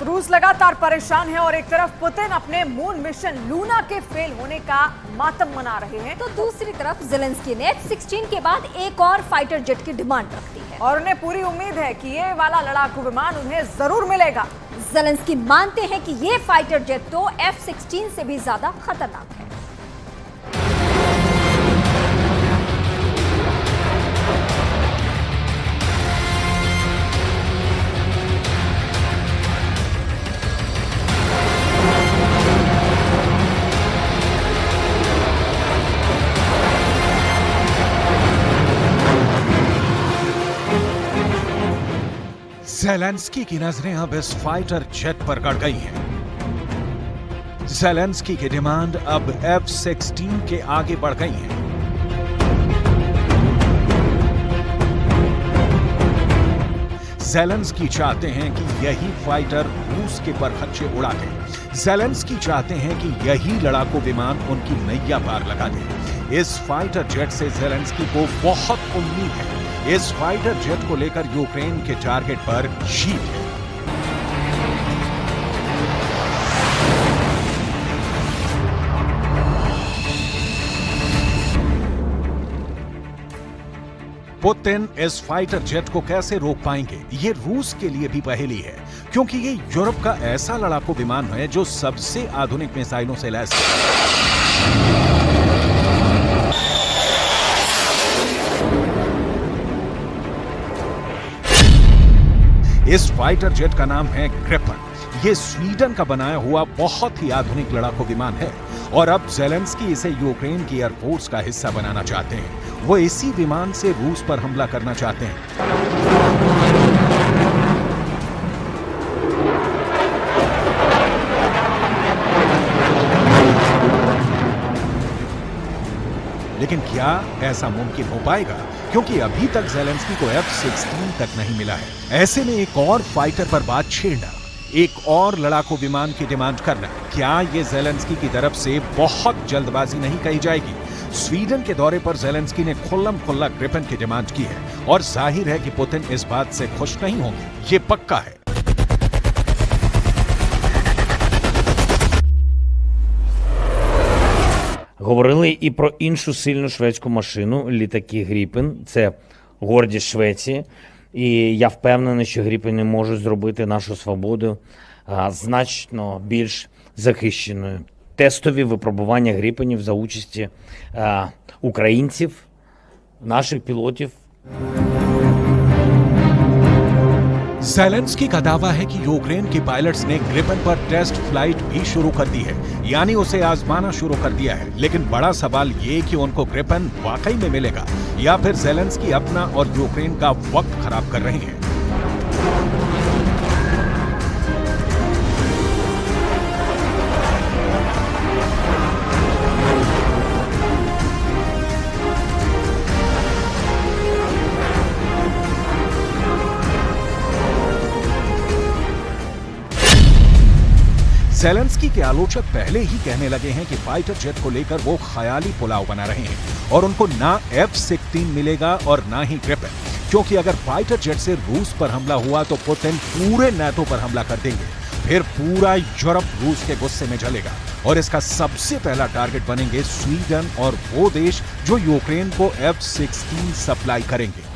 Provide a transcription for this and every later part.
रूस लगातार परेशान है और एक तरफ पुतिन अपने मून मिशन लूना के फेल होने का मातम मना रहे हैं, तो दूसरी तरफ ज़ेलेंस्की ने F-16 के बाद एक और फाइटर जेट की डिमांड रख दी है और उन्हें पूरी उम्मीद है कि ये वाला लड़ाकू विमान उन्हें जरूर मिलेगा। ज़ेलेंस्की मानते हैं कि ये फाइटर जेट तो F-16 से भी ज्यादा खतरनाक है। ज़ेलेंस्की की नजरें अब इस फाइटर जेट पर गड़ गई हैं। ज़ेलेंस्की की डिमांड अब F-16 के आगे बढ़ गई है। ज़ेलेंस्की चाहते हैं कि यही फाइटर रूस के परखच्चे उड़ा दे। ज़ेलेंस्की चाहते हैं कि यही लड़ाकू विमान उनकी नैया पार लगा दे। इस फाइटर जेट से ज़ेलेंस्की को बहुत उम्मीद है। इस फाइटर जेट को लेकर यूक्रेन के टारगेट पर जीत है। पुतिन इस फाइटर जेट को कैसे रोक पाएंगे, ये रूस के लिए भी पहेली है, क्योंकि ये यूरोप का ऐसा लड़ाकू विमान है जो सबसे आधुनिक मिसाइलों से लैस है। इस फाइटर जेट का नाम है ग्रिपन। ये स्वीडन का बनाया हुआ बहुत ही आधुनिक लड़ाकू विमान है और अब ज़ेलेंस्की इसे यूक्रेन की एयरफोर्स का हिस्सा बनाना चाहते हैं। वो इसी विमान से रूस पर हमला करना चाहते हैं। लेकिन क्या ऐसा मुमकिन हो पाएगा? क्योंकि अभी तक ज़ेलेंस्की को F-16 तक नहीं मिला है। ऐसे में एक और फाइटर पर बात छेड़ना, एक और लड़ाकू विमान की डिमांड करना, क्या ये ज़ेलेंस्की की तरफ से बहुत जल्दबाजी नहीं कही जाएगी? स्वीडन के दौरे पर ज़ेलेंस्की ने खुल्लम खुल्ला ग्रिपन की डिमांड की है और जाहिर है कि पुतिन इस बात से खुश नहीं होंगे, ये पक्का है। Говорили і про іншу сильну шведську машину, літаки Гріпен. Це гордість Швеції. І я впевнений, що Гріпени можуть зробити нашу свободу значно більш захищеною. Тестові випробування Гріпенів за участі українців, наших пілотів. ज़ेलेंस्की का दावा है कि यूक्रेन के पायलट्स ने ग्रिपन पर टेस्ट फ्लाइट भी शुरू कर दी है, यानी उसे आजमाना शुरू कर दिया है। लेकिन बड़ा सवाल ये कि उनको ग्रिपन वाकई में मिलेगा या फिर ज़ेलेंस्की अपना और यूक्रेन का वक्त खराब कर रहे हैं। ज़ेलेंस्की के आलोचक पहले ही कहने लगे हैं कि फाइटर जेट को लेकर वो ख्याली पुलाव बना रहे हैं और उनको ना F-16 मिलेगा और ना ही ग्रिपन, क्योंकि अगर फाइटर जेट से रूस पर हमला हुआ तो पुतिन पूरे नाटो पर हमला कर देंगे। फिर पूरा यूरोप रूस के गुस्से में जलेगा और इसका सबसे पहला टारगेट बनेंगे स्वीडन और वो देश जो यूक्रेन को F-16 सप्लाई करेंगे।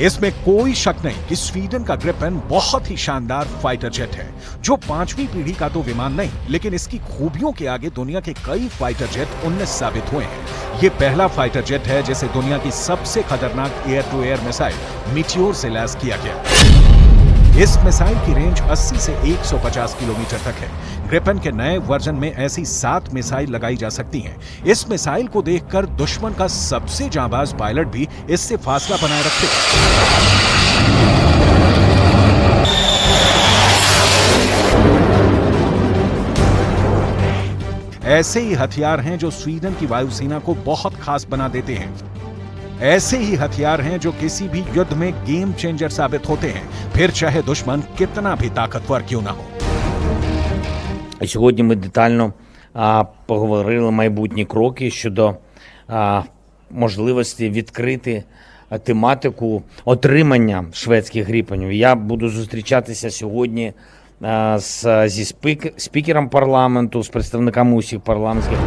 इसमें कोई शक नहीं कि स्वीडन का ग्रिपन बहुत ही शानदार फाइटर जेट है, जो 5वीं पीढ़ी का तो विमान नहीं, लेकिन इसकी खूबियों के आगे दुनिया के कई फाइटर जेट 19 साबित हुए हैं। ये पहला फाइटर जेट है जिसे दुनिया की सबसे खतरनाक air to air missile meteor से लैस किया गया। इस मिसाइल की रेंज 80 से 150 किलोमीटर तक है। ग्रिपन के नए वर्जन में ऐसी 7 मिसाइल लगाई जा सकती हैं। इस मिसाइल को देखकर दुश्मन का सबसे जांबाज पायलट भी इससे फासला बनाए रखे। ऐसे ही हथियार हैं जो स्वीडन की वायुसेना को बहुत खास बना देते हैं। ऐसे ही हथियार हैं जो किसी भी युद्ध में गेम चेंजर साबित होते हैं, फिर चाहे दुश्मन कितना भी ताकतवर क्यों ना हो। Сьогодні ми детально поговорили майбутні кроки щодо можливості відкрити тематику отримання шведських гріпенів. Я буду зустрічатися сьогодні зі спікером парламенту, з представниками усіх парламентських.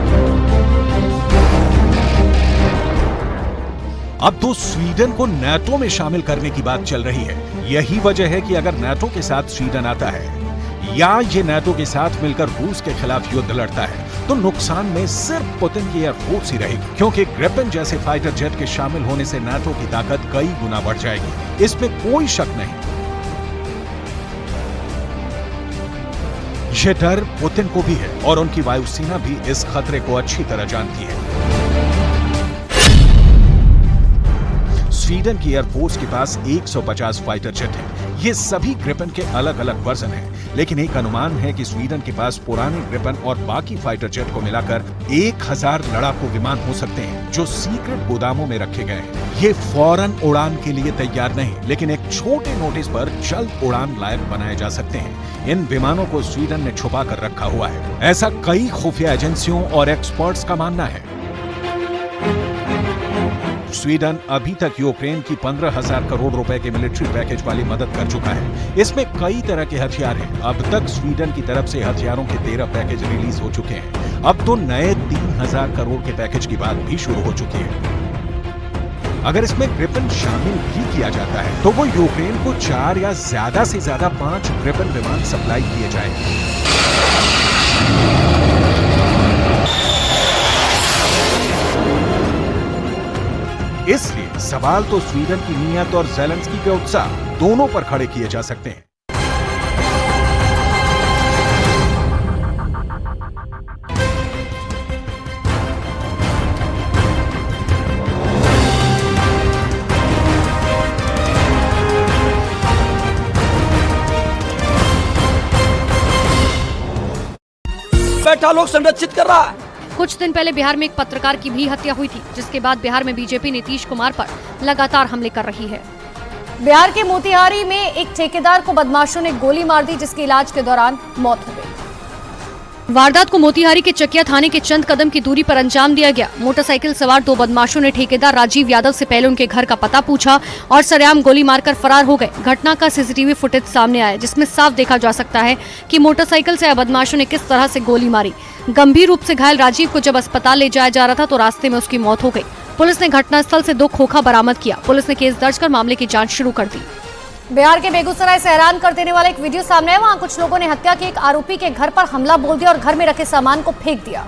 अब तो स्वीडन को नाटो में शामिल करने की बात चल रही है। यही वजह है कि अगर नाटो के साथ स्वीडन आता है या ये नाटो के साथ मिलकर रूस के खिलाफ युद्ध लड़ता है तो नुकसान में सिर्फ पुतिन की एयरफोर्स ही रहेगी, क्योंकि ग्रिपेन जैसे फाइटर जेट के शामिल होने से नाटो की ताकत कई गुना बढ़ जाएगी। इसमें कोई शक नहीं। ये डर पुतिन को भी है और उनकी वायुसेना भी इस खतरे को अच्छी तरह जानती है। स्वीडन की एयरफोर्स के पास 150 फाइटर जेट हैं। ये सभी ग्रिपेन के अलग अलग वर्जन हैं, लेकिन एक अनुमान है कि स्वीडन के पास पुराने ग्रिपेन और बाकी फाइटर जेट को मिलाकर 1000 लड़ाकू विमान हो सकते हैं, जो सीक्रेट गोदामों में रखे गए हैं। ये फौरन उड़ान के लिए तैयार नहीं, लेकिन एक छोटे नोटिस पर जल्द उड़ान लायक बनाए जा सकते हैं। इन विमानों को स्वीडन ने छुपा कर रखा हुआ है, ऐसा कई खुफिया एजेंसियों और एक्सपर्ट्स का मानना है। स्वीडन अभी तक यूक्रेन की 15,000 करोड़ रुपए के मिलिट्री पैकेज वाली मदद कर चुका है। इसमें कई तरह के हथियार हैं। अब तक स्वीडन की तरफ से हथियारों के 13 पैकेज रिलीज हो चुके हैं। अब तो नए 3,000 करोड़ के पैकेज की बात भी शुरू हो चुकी है। अगर इसमें ग्रिपेन शामिल भी किया जाता है तो वो यूक्रेन को 4 या ज्यादा से ज्यादा 5 ग्रिपेन विमान सप्लाई किए जाएंगे। इसलिए सवाल तो स्वीडन की नीयत और ज़ेलेंस्की के उत्साह दोनों पर खड़े किए जा सकते हैं। बैठा लोग संरक्षित कर रहा है। कुछ दिन पहले बिहार में एक पत्रकार की भी हत्या हुई थी, जिसके बाद बिहार में बीजेपी नीतीश कुमार पर लगातार हमले कर रही है। बिहार के मोतिहारी में एक ठेकेदार को बदमाशों ने गोली मार दी, जिसके इलाज के दौरान मौत हो गई। वारदात को मोतिहारी के चकिया थाने के चंद कदम की दूरी पर अंजाम दिया गया। मोटरसाइकिल सवार 2 बदमाशों ने ठेकेदार राजीव यादव से पहले उनके घर का पता पूछा और सरेआम गोली मारकर फरार हो गए। घटना का सीसीटीवी फुटेज सामने आया, जिसमें साफ देखा जा सकता है कि मोटरसाइकिल से बदमाशों ने किस तरह से गोली मारी। गंभीर रूप से घायल राजीव को जब अस्पताल ले जाया जा रहा था तो रास्ते में उसकी मौत हो गई। पुलिस ने घटनास्थल से 2 खोखा बरामद किया। पुलिस ने केस दर्ज कर मामले की जाँच शुरू कर दी। बिहार के बेगूसराय से हैरान कर देने वाला एक वीडियो सामने है। वहां कुछ लोगों ने हत्या के एक आरोपी के घर पर हमला बोल दिया और घर में रखे सामान को फेंक दिया,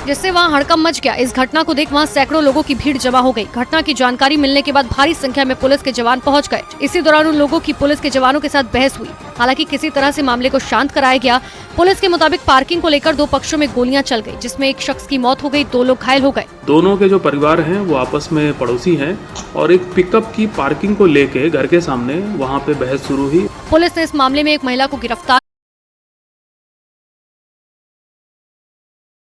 जिससे वहां हड़कंप मच गया। इस घटना को देख वहां सैकड़ों लोगों की भीड़ जमा हो गई। घटना की जानकारी मिलने के बाद भारी संख्या में पुलिस के जवान पहुंच गए। इसी दौरान उन लोगों की पुलिस के जवानों के साथ बहस हुई। हालांकि किसी तरह से मामले को शांत कराया गया। पुलिस के मुताबिक पार्किंग को लेकर 2 पक्षों में गोलियां चल गई, जिसमें एक शख्स की मौत हो गई, 2 लोग घायल हो गए। दोनों के जो परिवार हैं वो आपस में पड़ोसी हैं और एक पिकअप की पार्किंग को लेके घर के सामने वहां पे बहस शुरू हुई। पुलिस ने इस मामले में एक महिला को गिरफ्तार